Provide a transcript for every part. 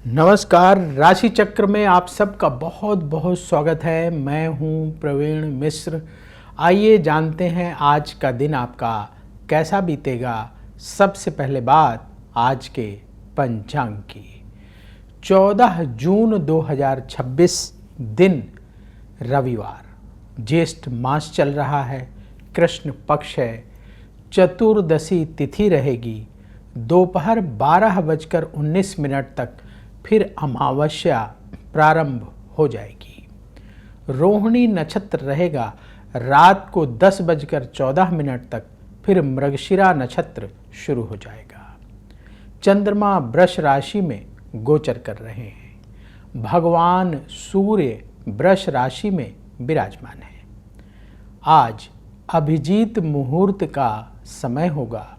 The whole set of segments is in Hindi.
नमस्कार। राशि चक्र में आप सबका बहुत बहुत स्वागत है। मैं हूं प्रवीण मिश्र। आइए जानते हैं आज का दिन आपका कैसा बीतेगा। सबसे पहले बात आज के पंचांग की। 14 जून 2026 दिन रविवार, ज्येष्ठ मास चल रहा है, कृष्ण पक्ष है, चतुर्दशी तिथि रहेगी। दोपहर 12:19 तक फिर अमावस्या प्रारंभ हो जाएगी। रोहिणी नक्षत्र रहेगा रात को 10:14 तक, फिर मृगशिरा नक्षत्र शुरू हो जाएगा। चंद्रमा वृष राशि में गोचर कर रहे हैं। भगवान सूर्य वृष राशि में विराजमान है। आज अभिजीत मुहूर्त का समय होगा।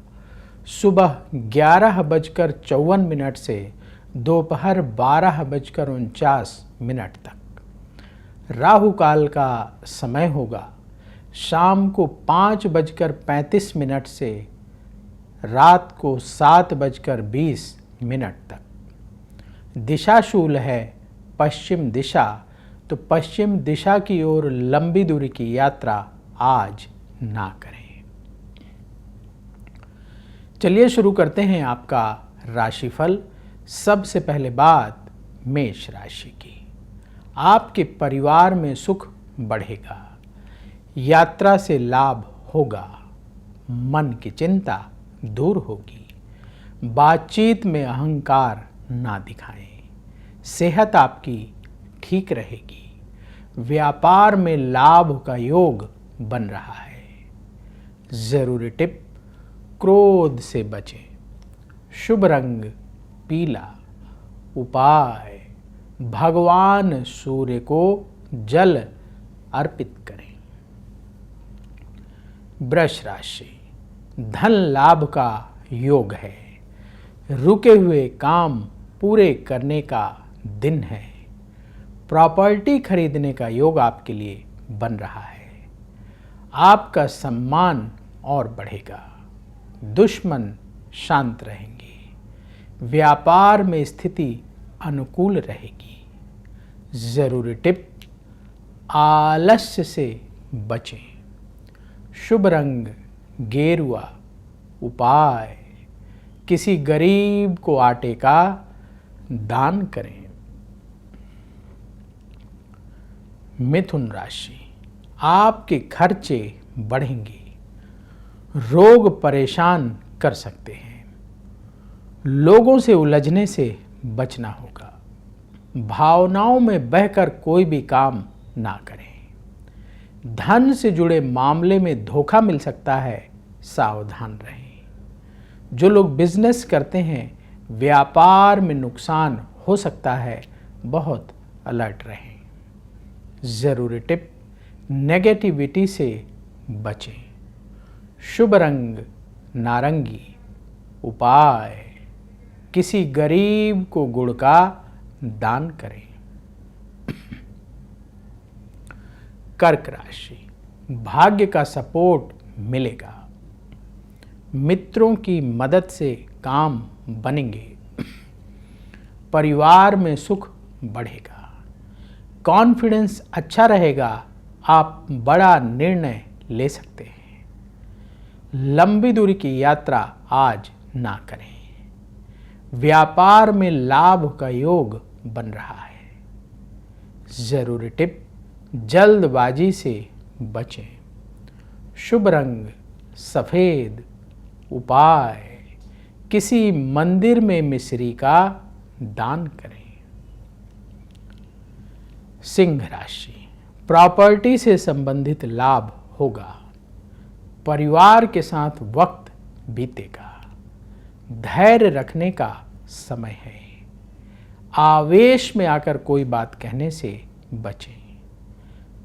सुबह 11:54 से दोपहर 12:49 तक। राहु काल का समय होगा शाम को 5:35 से रात को 7:20 तक। दिशाशूल है पश्चिम दिशा, तो पश्चिम दिशा की ओर लंबी दूरी की यात्रा आज ना करें। चलिए शुरू करते हैं आपका राशिफल। सबसे पहले बात मेष राशि की। आपके परिवार में सुख बढ़ेगा, यात्रा से लाभ होगा, मन की चिंता दूर होगी। बातचीत में अहंकार ना दिखाएं, सेहत आपकी ठीक रहेगी। व्यापार में लाभ का योग बन रहा है। जरूरी टिप, क्रोध से बचें। शुभ रंग पीला। उपाय, भगवान सूर्य को जल अर्पित करें। वृष राशि, धन लाभ का योग है। रुके हुए काम पूरे करने का दिन है। प्रॉपर्टी खरीदने का योग आपके लिए बन रहा है। आपका सम्मान और बढ़ेगा। दुश्मन शांत रहेंगे। व्यापार में स्थिति अनुकूल रहेगी। जरूरी टिप, आलस्य से बचें। शुभ रंग गेरुआ। उपाय, किसी गरीब को आटे का दान करें। मिथुन राशि, आपके खर्चे बढ़ेंगे। रोग परेशान कर सकते हैं। लोगों से उलझने से बचना होगा। भावनाओं में बहकर कोई भी काम ना करें। धन से जुड़े मामले में धोखा मिल सकता है, सावधान रहें। जो लोग बिजनेस करते हैं, व्यापार में नुकसान हो सकता है, बहुत अलर्ट रहें। जरूरी टिप, नेगेटिविटी से बचें। शुभ रंग नारंगी। उपाय, किसी गरीब को गुड़ का दान करें। कर्क राशि, भाग्य का सपोर्ट मिलेगा। मित्रों की मदद से काम बनेंगे। परिवार में सुख बढ़ेगा। कॉन्फिडेंस अच्छा रहेगा। आप बड़ा निर्णय ले सकते हैं। लंबी दूरी की यात्रा आज ना करें। व्यापार में लाभ का योग बन रहा है। जरूरी टिप, जल्दबाजी से बचें। शुभ रंग सफेद। उपाय, किसी मंदिर में मिश्री का दान करें। सिंह राशि, प्रॉपर्टी से संबंधित लाभ होगा। परिवार के साथ वक्त बीतेगा। धैर्य रखने का समय है। आवेश में आकर कोई बात कहने से बचें।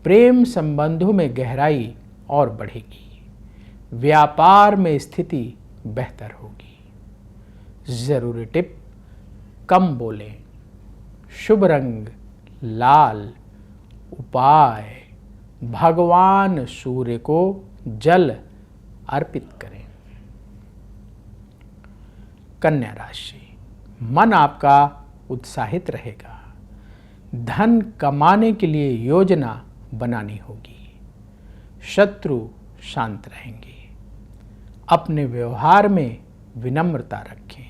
प्रेम संबंधों में गहराई और बढ़ेगी। व्यापार में स्थिति बेहतर होगी। जरूरी टिप, कम बोलें। शुभ रंग लाल। उपाय, भगवान सूर्य को जल अर्पित करें। कन्या राशि, मन आपका उत्साहित रहेगा। धन कमाने के लिए योजना बनानी होगी। शत्रु शांत रहेंगे। अपने व्यवहार में विनम्रता रखें।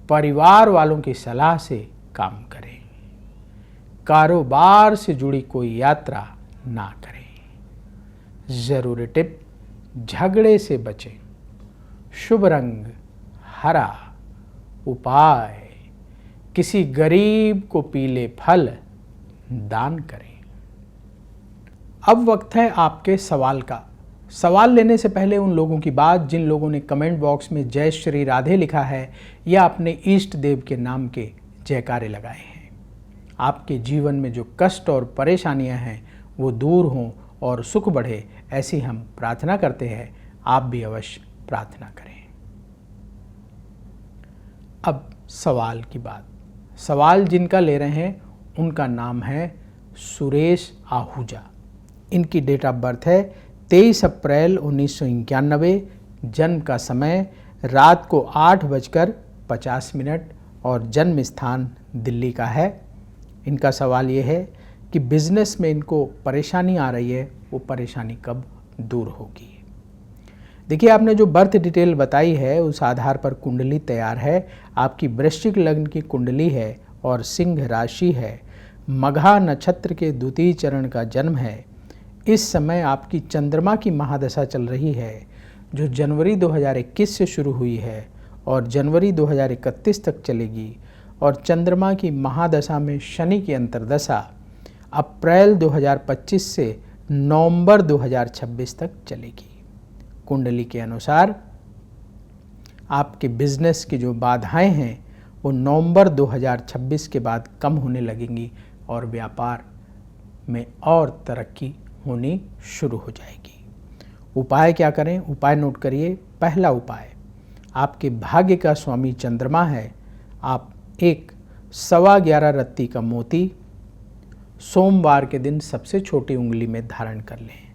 परिवार वालों की सलाह से काम करें। कारोबार से जुड़ी कोई यात्रा ना करें। जरूरी टिप, झगड़े से बचें। शुभ रंग हरा। उपाय, किसी गरीब को पीले फल दान करें। अब वक्त है आपके सवाल का। सवाल लेने से पहले उन लोगों की बात जिन लोगों ने कमेंट बॉक्स में जय श्री राधे लिखा है या अपने इष्ट देव के नाम के जयकारे लगाए हैं। आपके जीवन में जो कष्ट और परेशानियां हैं वो दूर हों और सुख बढ़े, ऐसी हम प्रार्थना करते हैं। आप भी अवश्य प्रार्थना करें। अब सवाल की बात। सवाल जिनका ले रहे हैं उनका नाम है सुरेश आहूजा। इनकी डेट ऑफ बर्थ है 23 अप्रैल 1991। जन्म का समय रात को 8:50 और जन्म स्थान दिल्ली का है। इनका सवाल ये है कि बिजनेस में इनको परेशानी आ रही है, वो परेशानी कब दूर होगी। देखिए, आपने जो बर्थ डिटेल बताई है उस आधार पर कुंडली तैयार है। आपकी वृश्चिक लग्न की कुंडली है और सिंह राशि है। मघा नक्षत्र के द्वितीय चरण का जन्म है। इस समय आपकी चंद्रमा की महादशा चल रही है जो जनवरी 2021 से शुरू हुई है और जनवरी 2031 तक चलेगी। और चंद्रमा की महादशा में शनि की अंतर्दशा अप्रैल 2025 से नवंबर 2026 तक चलेगी। कुंडली के अनुसार आपके बिजनेस की जो बाधाएं हैं वो नवंबर 2026 के बाद कम होने लगेंगी और व्यापार में और तरक्की होनी शुरू हो जाएगी। उपाय क्या करें? उपाय नोट करिए। पहला उपाय, आपके भाग्य का स्वामी चंद्रमा है। आप एक 11.25 रत्ती का मोती सोमवार के दिन सबसे छोटी उंगली में धारण कर लें।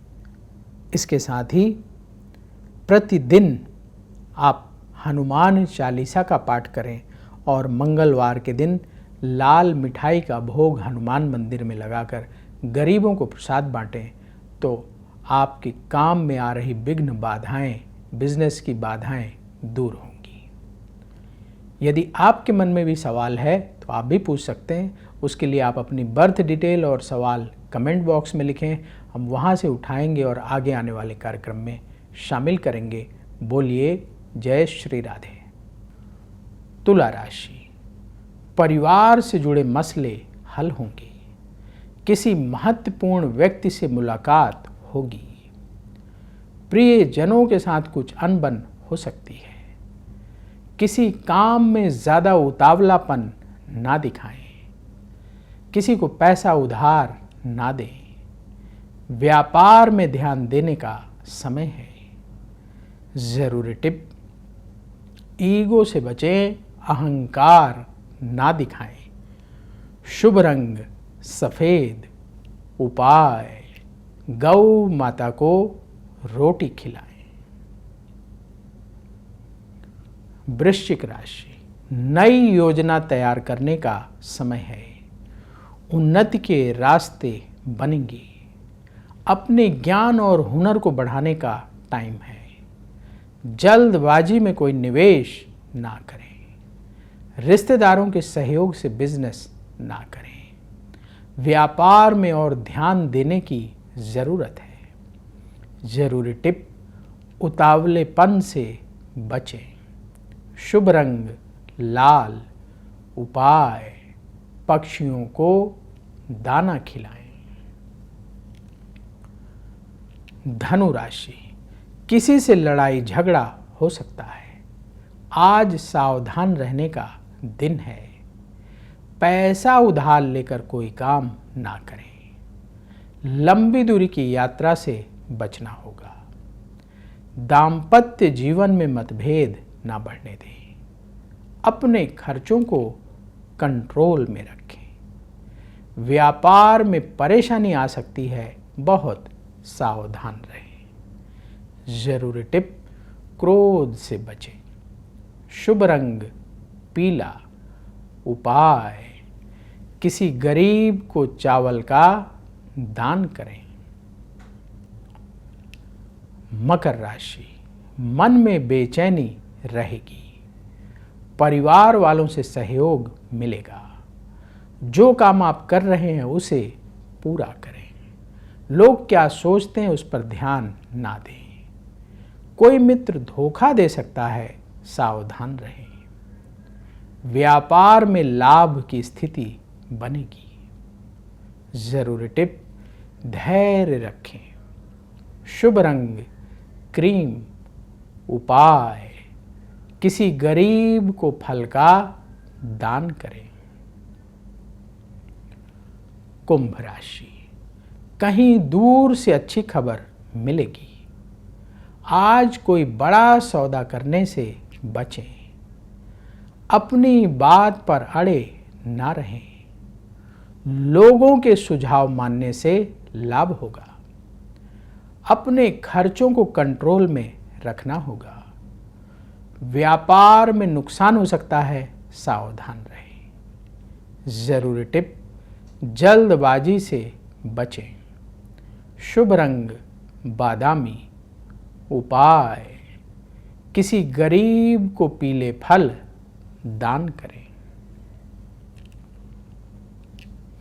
इसके साथ ही प्रतिदिन आप हनुमान चालीसा का पाठ करें और मंगलवार के दिन लाल मिठाई का भोग हनुमान मंदिर में लगाकर गरीबों को प्रसाद बांटें तो आपके काम में आ रही विघ्न बाधाएं, बिजनेस की बाधाएं दूर होंगी। यदि आपके मन में भी सवाल है तो आप भी पूछ सकते हैं। उसके लिए आप अपनी बर्थ डिटेल और सवाल कमेंट बॉक्स में लिखें, हम वहां से उठाएंगे और आगे आने वाले कार्यक्रम में शामिल करेंगे। बोलिए जय श्री राधे। तुला राशि, परिवार से जुड़े मसले हल होंगे। किसी महत्वपूर्ण व्यक्ति से मुलाकात होगी। प्रियजनों के साथ कुछ अनबन हो सकती है। किसी काम में ज़्यादा उतावलापन ना दिखाएं। किसी को पैसा उधार ना दें। व्यापार में ध्यान देने का समय है। जरूरी टिप, ईगो से बचें, अहंकार ना दिखाएं। शुभ रंग सफेद। उपाय, गौ माता को रोटी खिलाएं। वृश्चिक राशि, नई योजना तैयार करने का समय है। उन्नति के रास्ते बनेंगे। अपने ज्ञान और हुनर को बढ़ाने का टाइम है। जल्दबाजी में कोई निवेश ना करें। रिश्तेदारों के सहयोग से बिजनेस ना करें। व्यापार में और ध्यान देने की ज़रूरत है। जरूरी टिप, उतावलेपन से बचें। शुभ रंग लाल। उपाय, पक्षियों को दाना खिलाएं। धनु राशि, किसी से लड़ाई झगड़ा हो सकता है। आज सावधान रहने का दिन है। पैसा उधार लेकर कोई काम ना करें। लंबी दूरी की यात्रा से बचना होगा। दाम्पत्य जीवन में मतभेद ना बढ़ने दें। अपने खर्चों को कंट्रोल में रखें। व्यापार में परेशानी आ सकती है, बहुत सावधान रहें। जरूरी टिप, क्रोध से बचें। शुभ रंग पीला। उपाय, किसी गरीब को चावल का दान करें। मकर राशि, मन में बेचैनी रहेगी, परिवार वालों से सहयोग मिलेगा। जो काम आप कर रहे हैं उसे पूरा करें। लोग क्या सोचते हैं उस पर ध्यान ना दें। कोई मित्र धोखा दे सकता है, सावधान रहें। व्यापार में लाभ की स्थिति बनेगी। जरूरी टिप, धैर्य रखें। शुभ रंग क्रीम। उपाय, किसी गरीब को फल का दान करें। कुंभ राशि, कहीं दूर से अच्छी खबर मिलेगी। आज कोई बड़ा सौदा करने से बचें। अपनी बात पर अड़े ना रहें। लोगों के सुझाव मानने से लाभ होगा। अपने खर्चों को कंट्रोल में रखना होगा। व्यापार में नुकसान हो सकता है, सावधान रहें। जरूरी टिप, जल्दबाजी से बचें। शुभ रंग बादामी। उपाय, किसी गरीब को पीले फल दान करें।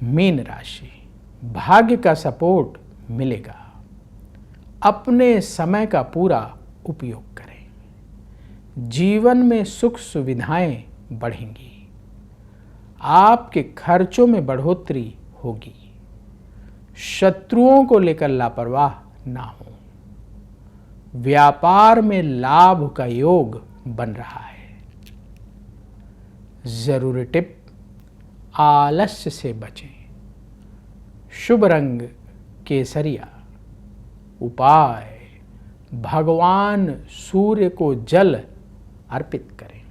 मीन राशि, भाग्य का सपोर्ट मिलेगा। अपने समय का पूरा उपयोग करें। जीवन में सुख सुविधाएं बढ़ेंगी। आपके खर्चों में बढ़ोतरी होगी। शत्रुओं को लेकर लापरवाह ना हो। व्यापार में लाभ का योग बन रहा है। जरूरी टिप, आलस्य से बचें। शुभ रंग केसरिया। उपाय, भगवान सूर्य को जल अर्पित करें।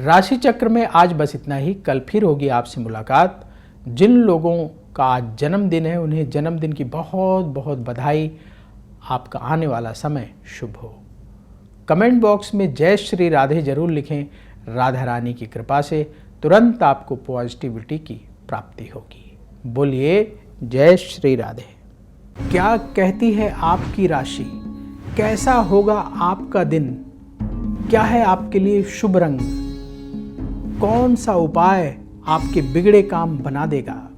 राशि चक्र में आज बस इतना ही। कल फिर होगी आपसे मुलाकात। जिन लोगों का आज जन्मदिन है उन्हें जन्मदिन की बहुत बहुत बधाई। आपका आने वाला समय शुभ हो। कमेंट बॉक्स में जय श्री राधे जरूर लिखें। राधा रानी की कृपा से तुरंत आपको पॉजिटिविटी की प्राप्ति होगी। बोलिए जय श्री राधे। क्या कहती है आपकी राशि? कैसा होगा आपका दिन? क्या है आपके लिए शुभ रंग? कौन सा उपाय आपके बिगड़े काम बना देगा?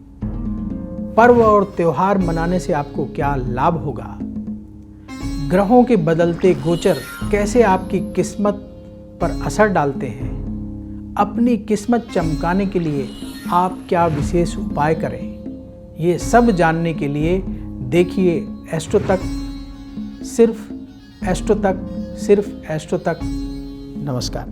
पर्व और त्योहार मनाने से आपको क्या लाभ होगा? ग्रहों के बदलते गोचर कैसे आपकी किस्मत पर असर डालते हैं? अपनी किस्मत चमकाने के लिए आप क्या विशेष उपाय करें? ये सब जानने के लिए देखिए एस्ट्रो तक, सिर्फ एस्ट्रो तक। नमस्कार।